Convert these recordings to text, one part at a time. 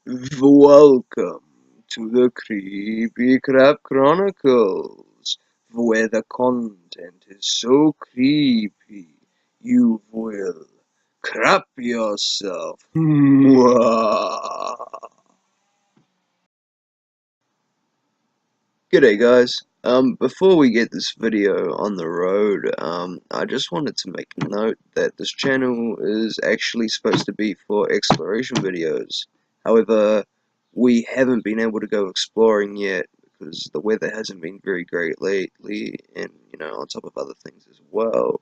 Welcome to the Creepy Crap Chronicles, where the content is so creepy you will crap yourself. G'day guys. Before we get this video on the road, I just wanted to make a note that this channel is actually supposed to be for exploration videos. However, we haven't been able to go exploring yet because the weather hasn't been very great lately, and on top of other things as well.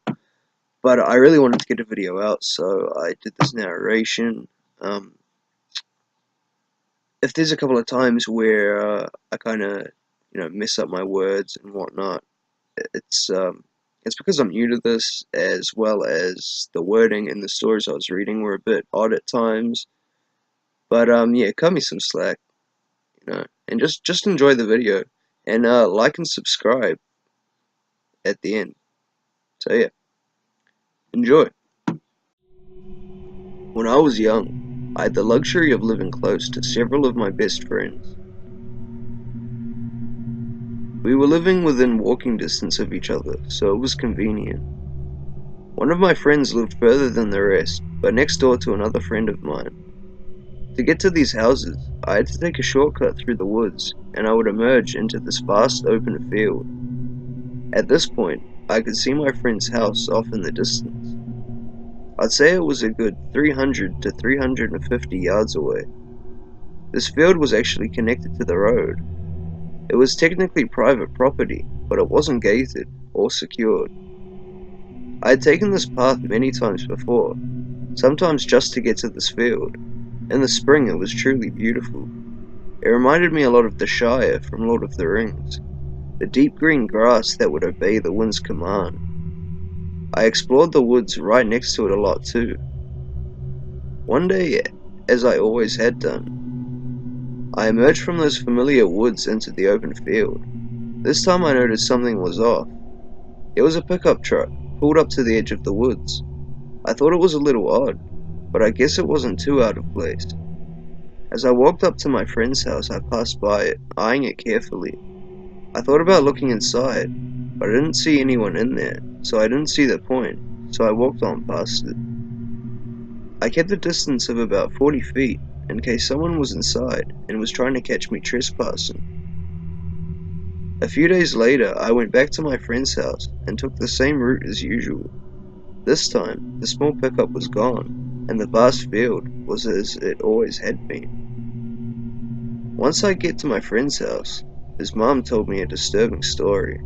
But I really wanted to get a video out, so I did this narration. If there's a couple of times where I kind of mess up my words and whatnot, it's because I'm new to this, as well as the wording and the stories I was reading were a bit odd at times. But yeah, cut me some slack, and just enjoy the video, and like and subscribe at the end. So yeah, enjoy. When I was young, I had the luxury of living close to several of my best friends. We were living within walking distance of each other, so it was convenient. One of my friends lived further than the rest, but next door to another friend of mine. To get to these houses, I had to take a shortcut through the woods, and I would emerge into this vast open field. At this point, I could see my friend's house off in the distance. I'd say it was a good 300 to 350 yards away. This field was actually connected to the road. It was technically private property, but it wasn't gated or secured. I had taken this path many times before, sometimes just to get to this field. In the spring it was truly beautiful. It reminded me a lot of the Shire from Lord of the Rings, the deep green grass that would obey the wind's command. I explored the woods right next to it a lot too. One day, as I always had done, I emerged from those familiar woods into the open field. This time I noticed something was off. It was a pickup truck, pulled up to the edge of the woods. I thought it was a little odd, but I guess it wasn't too out of place. As I walked up to my friend's house, I passed by it, eyeing it carefully. I thought about looking inside, but I didn't see anyone in there, so I didn't see the point, so I walked on past it. I kept a distance of about 40 feet, in case someone was inside and was trying to catch me trespassing. A few days later, I went back to my friend's house and took the same route as usual. This time, the small pickup was gone, and the vast field was as it always had been. Once I get to my friend's house, his mom told me a disturbing story.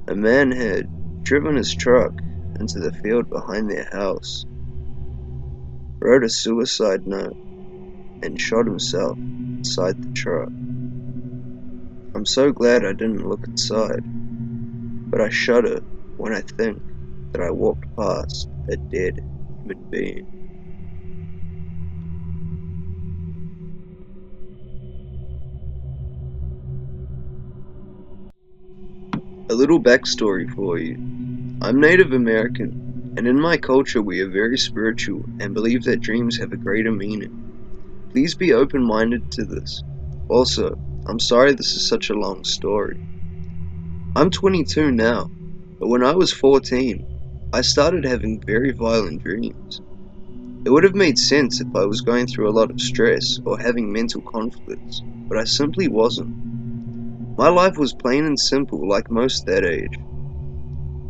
A man had driven his truck into the field behind their house, wrote a suicide note, and shot himself inside the truck. I'm so glad I didn't look inside, but I shudder when I think that I walked past a dead human being. A little backstory for you. I'm Native American, and in my culture we are very spiritual and believe that dreams have a greater meaning. Please be open-minded to this. Also, I'm sorry this is such a long story. I'm 22 now, but when I was 14, I started having very violent dreams. It would have made sense if I was going through a lot of stress or having mental conflicts, but I simply wasn't. My life was plain and simple like most that age.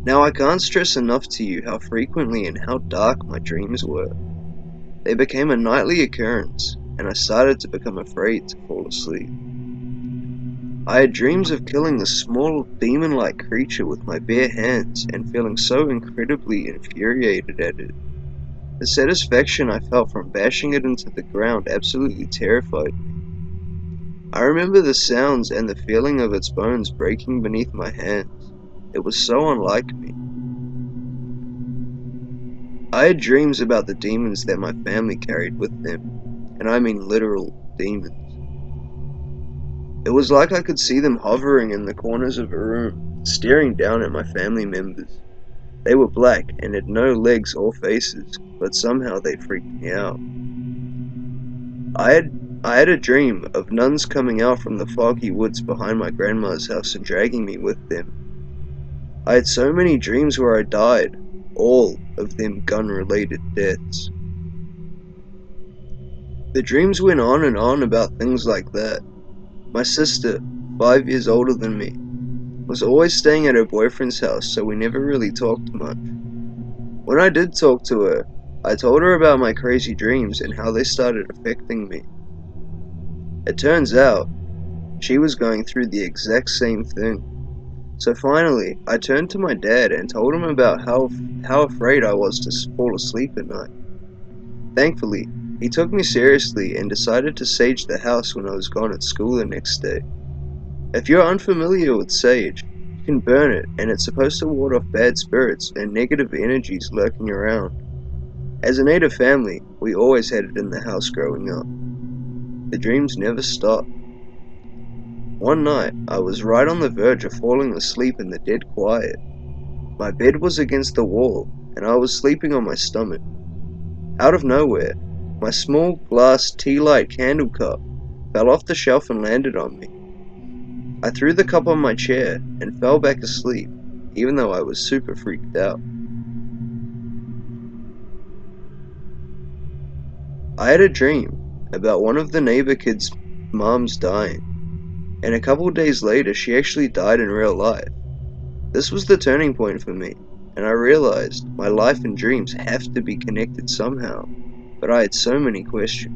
Now I can't stress enough to you how frequently and how dark my dreams were. They became a nightly occurrence, and I started to become afraid to fall asleep. I had dreams of killing a small demon-like creature with my bare hands and feeling so incredibly infuriated at it. The satisfaction I felt from bashing it into the ground absolutely terrified me. I remember the sounds and the feeling of its bones breaking beneath my hands. It was so unlike me. I had dreams about the demons that my family carried with them, and I mean literal demons. It was like I could see them hovering in the corners of a room, staring down at my family members. They were black and had no legs or faces, but somehow they freaked me out. I had a dream of nuns coming out from the foggy woods behind my grandma's house and dragging me with them. I had so many dreams where I died, all of them gun-related deaths. The dreams went on and on about things like that. My sister, 5 years older than me, was always staying at her boyfriend's house, so we never really talked much. When I did talk to her, I told her about my crazy dreams and how they started affecting me. It turns out, she was going through the exact same thing. So finally, I turned to my dad and told him about how afraid I was to fall asleep at night. Thankfully, he took me seriously and decided to sage the house when I was gone at school the next day. If you're unfamiliar with sage, you can burn it and it's supposed to ward off bad spirits and negative energies lurking around. As a native family, we always had it in the house growing up. The dreams never stopped. One night, I was right on the verge of falling asleep in the dead quiet. My bed was against the wall, and I was sleeping on my stomach. Out of nowhere, my small glass tea light candle cup fell off the shelf and landed on me. I threw the cup on my chair and fell back asleep, even though I was super freaked out. I had a dream about one of the neighbor kids' moms dying, and a couple days later she actually died in real life. This was the turning point for me, and I realized my life and dreams have to be connected somehow, but I had so many questions.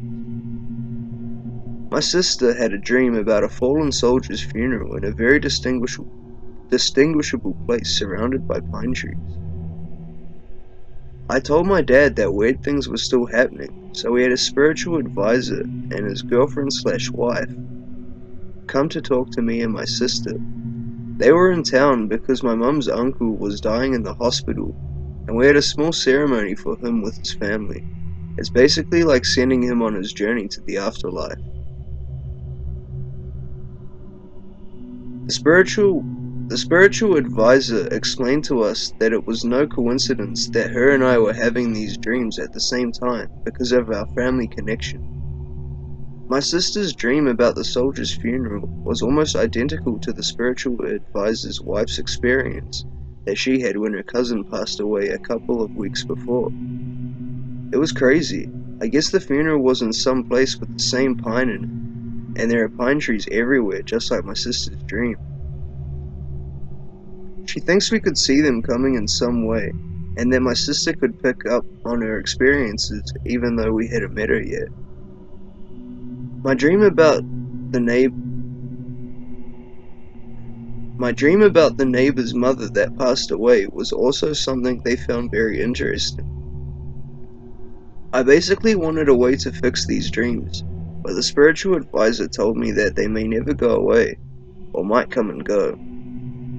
My sister had a dream about a fallen soldier's funeral in a very distinguishable place surrounded by pine trees. I told my dad that weird things were still happening, so he had a spiritual advisor and his girlfriend/wife come to talk to me and my sister. They were in town because my mum's uncle was dying in the hospital, and we had a small ceremony for him with his family. It's basically like sending him on his journey to the afterlife. The spiritual advisor explained to us that it was no coincidence that her and I were having these dreams at the same time because of our family connection. My sister's dream about the soldier's funeral was almost identical to the spiritual advisor's wife's experience that she had when her cousin passed away a couple of weeks before. It was crazy. I guess the funeral was in some place with the same pine in it, and there are pine trees everywhere just like my sister's dream. She thinks we could see them coming in some way, and that my sister could pick up on her experiences even though we hadn't met her yet. My dream about the neighbor's mother that passed away was also something they found very interesting. I basically wanted a way to fix these dreams, but the spiritual advisor told me that they may never go away, or might come and go.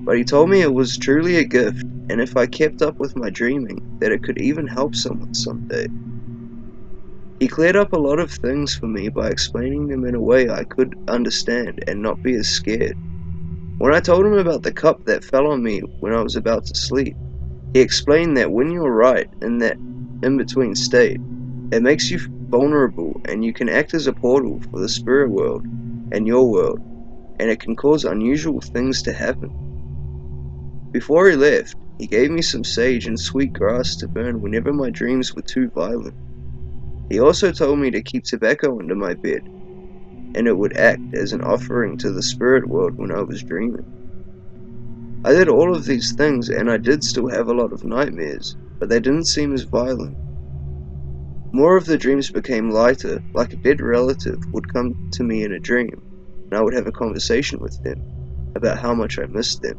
But he told me it was truly a gift, and if I kept up with my dreaming, that it could even help someone someday. He cleared up a lot of things for me by explaining them in a way I could understand and not be as scared. When I told him about the cup that fell on me when I was about to sleep, he explained that when you're right in that in-between state, it makes you vulnerable and you can act as a portal for the spirit world and your world, and it can cause unusual things to happen. Before he left, he gave me some sage and sweet grass to burn whenever my dreams were too violent. He also told me to keep tobacco under my bed, and it would act as an offering to the spirit world when I was dreaming. I did all of these things and I did still have a lot of nightmares, but they didn't seem as violent. More of the dreams became lighter, like a dead relative would come to me in a dream, and I would have a conversation with them about how much I missed them.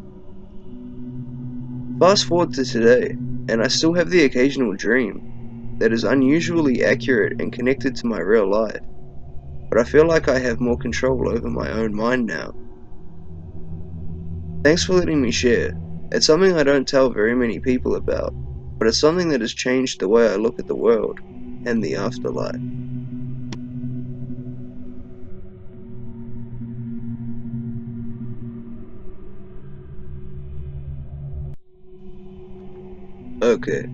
Fast forward to today, and I still have the occasional dream that is unusually accurate and connected to my real life, but I feel like I have more control over my own mind now. Thanks for letting me share. It's something I don't tell very many people about, but it's something that has changed the way I look at the world and the afterlife. Okay,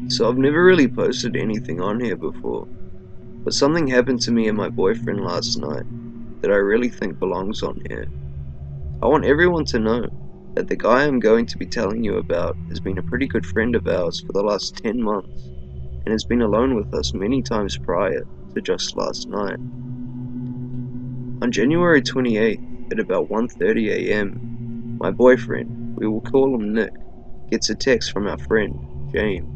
so I've never really posted anything on here before, But something happened to me and my boyfriend last night that I really think belongs on here. I want everyone to know that the guy I'm going to be telling you about has been a pretty good friend of ours for the last 10 months and has been alone with us many times prior to just last night. On January 28th at about 1:30 a.m, my boyfriend, we will call him Nick, gets a text from our friend, James.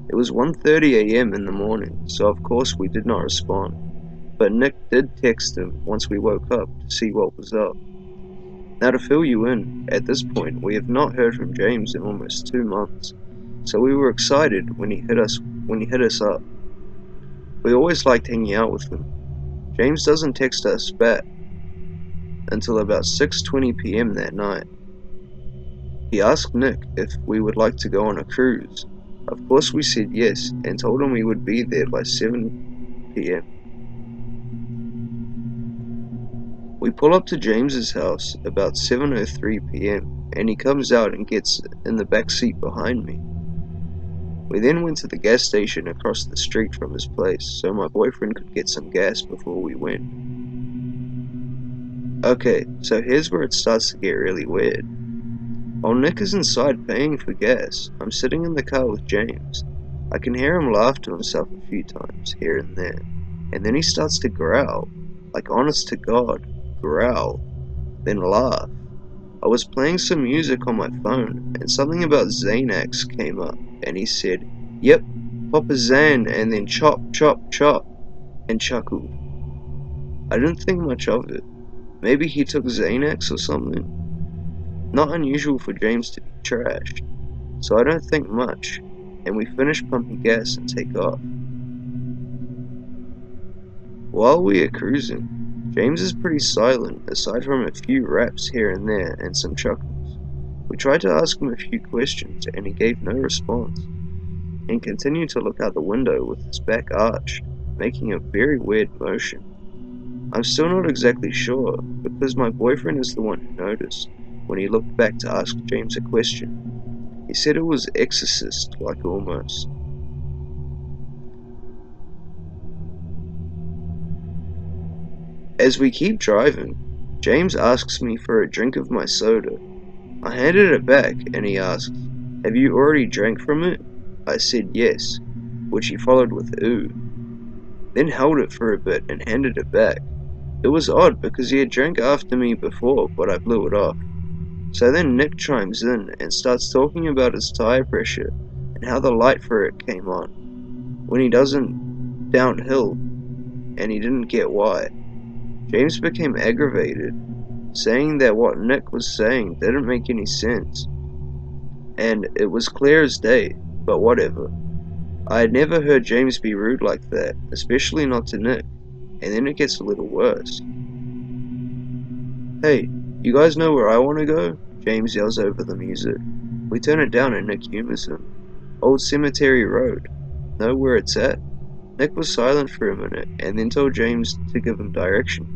It was 1:30 a.m. in the morning, so of course we did not respond, but Nick did text him once we woke up to see what was up. Now to fill you in, at this point we have not heard from James in almost 2 months, so we were excited when he hit us up. We always liked hanging out with him. James doesn't text us back until about 6:20 p.m. that night. He asked Nick if we would like to go on a cruise. Of course we said yes and told him we would be there by 7 p.m. We pull up to James's house about 7:03 p.m. and he comes out and gets in the back seat behind me. We then went to the gas station across the street from his place so my boyfriend could get some gas before we went. Okay, so here's where it starts to get really weird. While Nick is inside paying for gas, I'm sitting in the car with James. I can hear him laugh to himself a few times, here and there, and then he starts to growl, like honest to God, growl, then laugh. I was playing some music on my phone, and something about Xanax came up, and he said, "Yep, pop a Xan, and then chop, chop, chop," and chuckled. I didn't think much of it. Maybe he took Xanax or something. Not unusual for James to be trashed, so I don't think much, and we finish pumping gas and take off. While we are cruising, James is pretty silent aside from a few raps here and there and some chuckles. We tried to ask him a few questions and he gave no response, and continued to look out the window with his back arched, making a very weird motion. I'm still not exactly sure, because my boyfriend is the one who noticed when he looked back to ask James a question. He said it was exorcist-like almost. As we keep driving, James asks me for a drink of my soda. I handed it back and he asked, "Have you already drank from it?" I said yes, which he followed with ooh. Then held it for a bit and handed it back. It was odd because he had drank after me before, but I blew it off. So then Nick chimes in and starts talking about his tire pressure and how the light for it came on when he doesn't downhill, and he didn't get why. James became aggravated, saying that what Nick was saying didn't make any sense, and it was clear as day, but whatever. I had never heard James be rude like that, especially not to Nick, and then it gets a little worse. "Hey, you guys know where I want to go?" James yells over the music. We turn it down and Nick humors him. "Old Cemetery Road. Know where it's at?" Nick was silent for a minute and then told James to give him directions.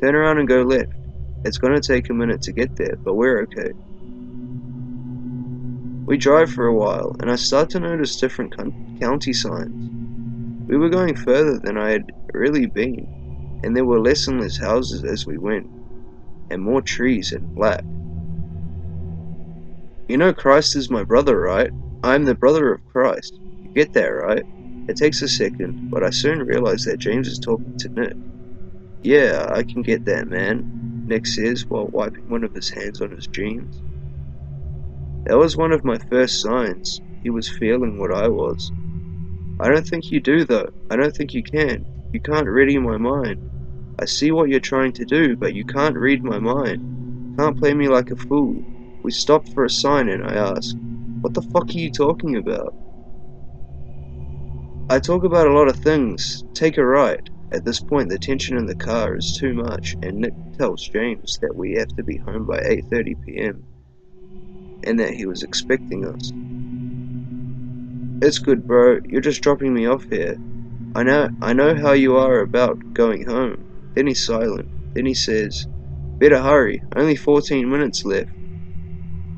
"Turn around and go left. It's gonna take a minute to get there, but we're okay." We drive for a while and I start to notice different county signs. We were going further than I had really been, and there were less and less houses as we went, and more trees and black. "You know Christ is my brother, right? I am the brother of Christ. You get that, right?" It takes a second, but I soon realize that James is talking to Nick. "Yeah, I can get that, man," Nick says while wiping one of his hands on his jeans. That was one of my first signs he was feeling what I was. "I don't think you do though. I don't think you can. You can't read my mind. I see what you're trying to do, but you can't read my mind. Can't play me like a fool." We stopped for a sign and I asked, "What the fuck are you talking about?" "I talk about a lot of things. Take a right." At this point the tension in the car is too much and Nick tells James that we have to be home by 8:30 p.m. and that he was expecting us. "It's good, bro. You're just dropping me off here. I know how you are about going home." Then he's silent. Then he says, "Better hurry. Only 14 minutes left.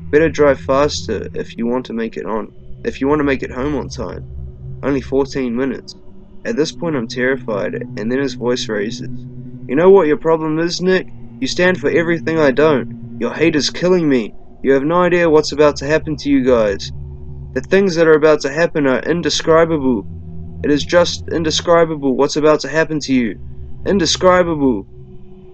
Better drive faster if you want to make it home on time. Only 14 minutes." At this point I'm terrified, and then his voice raises. You know what your problem is, Nick? You stand for everything I don't. Your hate is killing me. You have no idea what's about to happen to you guys. The things that are about to happen are indescribable. It is just indescribable what's about to happen to you. Indescribable.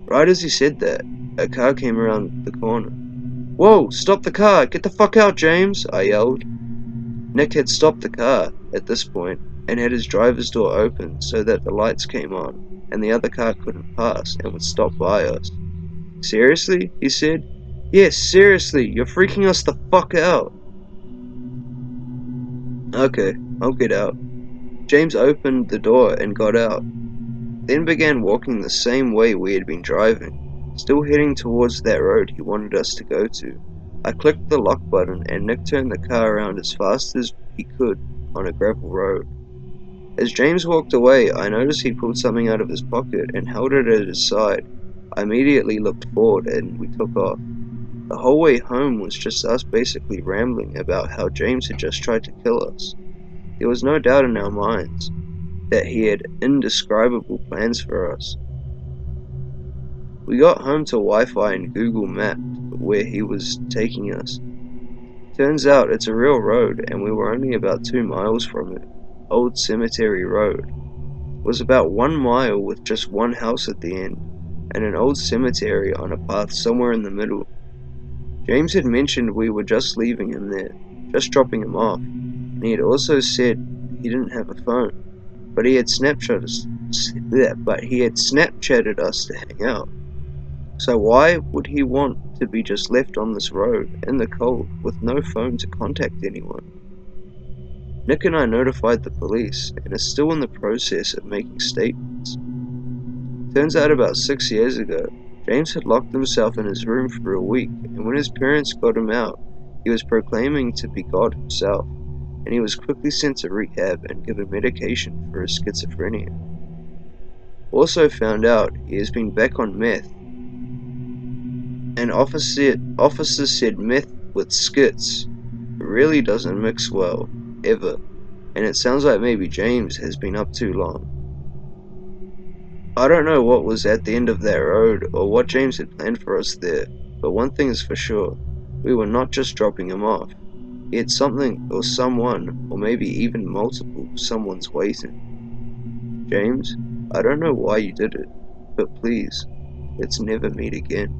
Right as he said that, a car came around the corner. Whoa, stop the car! Get the fuck out, James! I yelled. Nick had stopped the car at this point and had his driver's door open so that the lights came on and the other car couldn't pass and would stop by us. Seriously? He said. Yes, seriously, you're freaking us the fuck out. Okay, I'll get out. James opened the door and got out, then began walking the same way we had been driving, still heading towards that road he wanted us to go to. I clicked the lock button and Nick turned the car around as fast as he could on a gravel road. As James walked away, I noticed he pulled something out of his pocket and held it at his side. I immediately looked forward and we took off. The whole way home was just us basically rambling about how James had just tried to kill us. There was no doubt in our minds that he had indescribable plans for us. We got home to Wi-Fi and Google mapped where he was taking us. Turns out it's a real road and we were only about 2 miles from it. Old Cemetery Road. It was about 1 mile with just one house at the end, and an old cemetery on a path somewhere in the middle. James had mentioned we were just leaving him there, just dropping him off, and he had also said he didn't have a phone, but he had Snapchatted us to hang out. So why would he want to be just left on this road in the cold with no phone to contact anyone? Nick and I notified the police and are still in the process of making statements. Turns out about 6 years ago, James had locked himself in his room for a week, and when his parents got him out, he was proclaiming to be God himself, and he was quickly sent to rehab and given medication for his schizophrenia. Also found out he has been back on meth, and officers said meth with skits really doesn't mix well, ever, and it sounds like maybe James has been up too long. I don't know what was at the end of that road or what James had planned for us there, but one thing is for sure, we were not just dropping him off. He had something or someone, or maybe even multiple someones waiting. James, I don't know why you did it, but please, let's never meet again.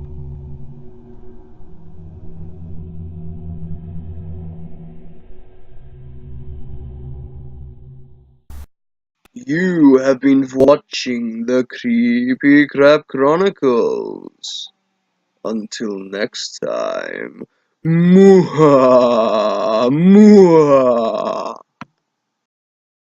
You have been watching the Creepy Crab Chronicles. Until next time. Muha, muha.